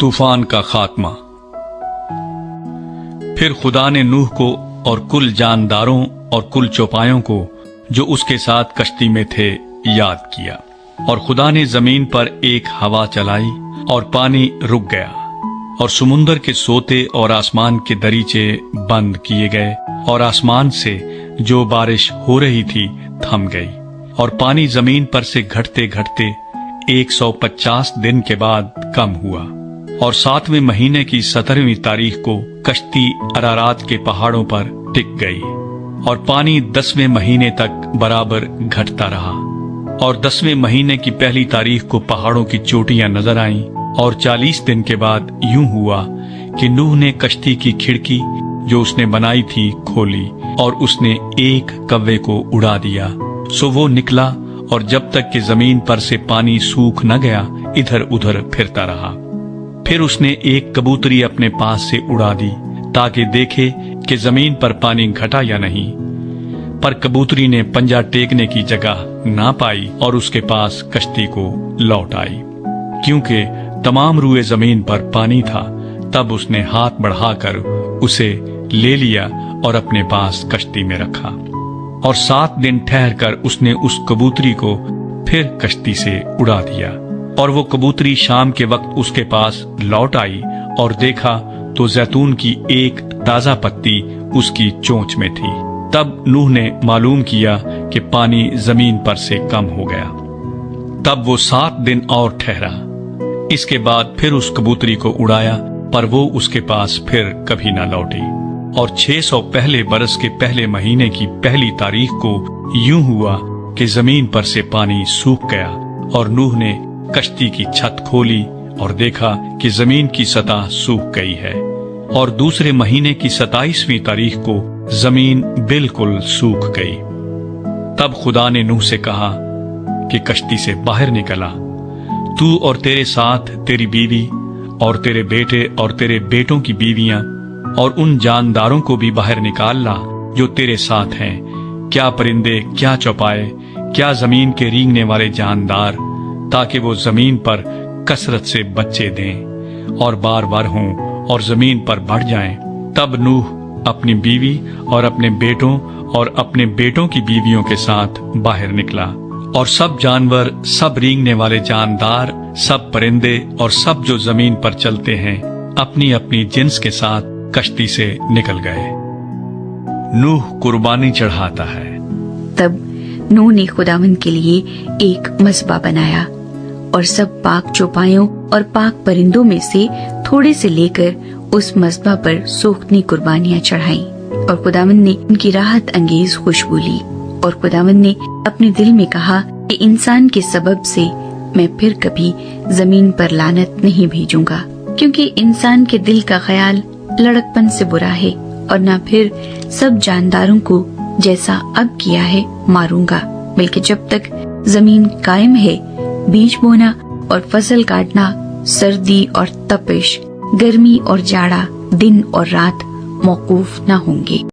طوفان کا خاتمہ۔ پھر خدا نے نوح کو اور کل جانداروں اور کل چوپایوں کو جو اس کے ساتھ کشتی میں تھے یاد کیا، اور خدا نے زمین پر ایک ہوا چلائی اور پانی رک گیا، اور سمندر کے سوتے اور آسمان کے دریچے بند کیے گئے، اور آسمان سے جو بارش ہو رہی تھی تھم گئی، اور پانی زمین پر سے گھٹتے گھٹتے 150 دن کے بعد کم ہوا، اور 7ویں مہینے کی 17ویں تاریخ کو کشتی ارارات کے پہاڑوں پر ٹک گئی، اور پانی 10ویں مہینے تک برابر گھٹتا رہا، اور 10ویں مہینے کی پہلی تاریخ کو پہاڑوں کی چوٹیاں نظر آئیں، اور 40 دن کے بعد یوں ہوا کہ نوح نے کشتی کی کھڑکی جو اس نے بنائی تھی کھولی، اور اس نے ایک کوے کو اڑا دیا، سو وہ نکلا، اور جب تک کہ زمین پر سے پانی سوکھ نہ گیا ادھر ادھر پھرتا رہا۔ پھر اس نے ایک کبوتری اپنے پاس سے اڑا دی تاکہ دیکھے کہ زمین پر پانی گھٹا یا نہیں، پر کبوتری نے پنجہ ٹیکنے کی جگہ نہ پائی اور اس کے پاس کشتی کو لوٹ آئی، کیونکہ تمام روئے زمین پر پانی تھا۔ تب اس نے ہاتھ بڑھا کر اسے لے لیا اور اپنے پاس کشتی میں رکھا، اور 7 دن ٹھہر کر اس نے اس کبوتری کو پھر کشتی سے اڑا دیا، اور وہ کبوتری شام کے وقت اس کے پاس لوٹ آئی، اور دیکھا تو زیتون کی ایک تازہ پتی اس کی چونچ میں تھی۔ تب نوح نے معلوم کیا کہ پانی زمین پر سے کم ہو گیا۔ تب وہ 7 دن اور ٹھہرا، اس کے بعد پھر اس کبوتری کو اڑایا، پر وہ اس کے پاس پھر کبھی نہ لوٹی۔ اور 600 پہلے برس کے پہلے مہینے کی پہلی تاریخ کو یوں ہوا کہ زمین پر سے پانی سوکھ گیا، اور نوح نے کشتی کی چھت کھولی اور دیکھا کہ زمین کی سطح سوکھ گئی ہے، اور دوسرے مہینے کی 27ویں تاریخ کو زمین بالکل سوکھ گئی۔ تب خدا نے نوح سے کہا کہ کشتی سے باہر نکلا، تو اور تیرے ساتھ تیری بیوی اور تیرے بیٹے اور تیرے بیٹوں کی بیویاں اور ان جانداروں کو بھی باہر نکال لا جو تیرے ساتھ ہیں، کیا پرندے، کیا چوپائے، کیا زمین کے رینگنے والے جاندار، تاکہ وہ زمین پر کثرت سے بچے دیں اور بار بار ہوں اور زمین پر بڑھ جائیں۔ تب نوح اپنی بیوی اور اپنے بیٹوں اور اپنے بیٹوں کی بیویوں کے ساتھ باہر نکلا، اور سب جانور، سب رینگنے والے جاندار، سب پرندے اور سب جو زمین پر چلتے ہیں اپنی اپنی جنس کے ساتھ کشتی سے نکل گئے۔ نوح قربانی چڑھاتا ہے۔ تب نوح نے خداوند کے لیے ایک مذبح بنایا، اور سب پاک چوپایوں اور پاک پرندوں میں سے تھوڑے سے لے کر اس مذبح پر سوختنی قربانیاں چڑھائیں، اور خداوند نے ان کی راحت انگیز خوشبو لی۔ اور خداوند نے اپنے دل میں کہا کہ انسان کے سبب سے میں پھر کبھی زمین پر لعنت نہیں بھیجوں گا، کیونکہ انسان کے دل کا خیال لڑکپن سے برا ہے، اور نہ پھر سب جانداروں کو جیسا اب کیا ہے ماروں گا، بلکہ جب تک زمین قائم ہے بیج بونا اور فصل کاٹنا، سردی اور تپش، گرمی اور جاڑا، دن اور رات موقوف نہ ہوں گے۔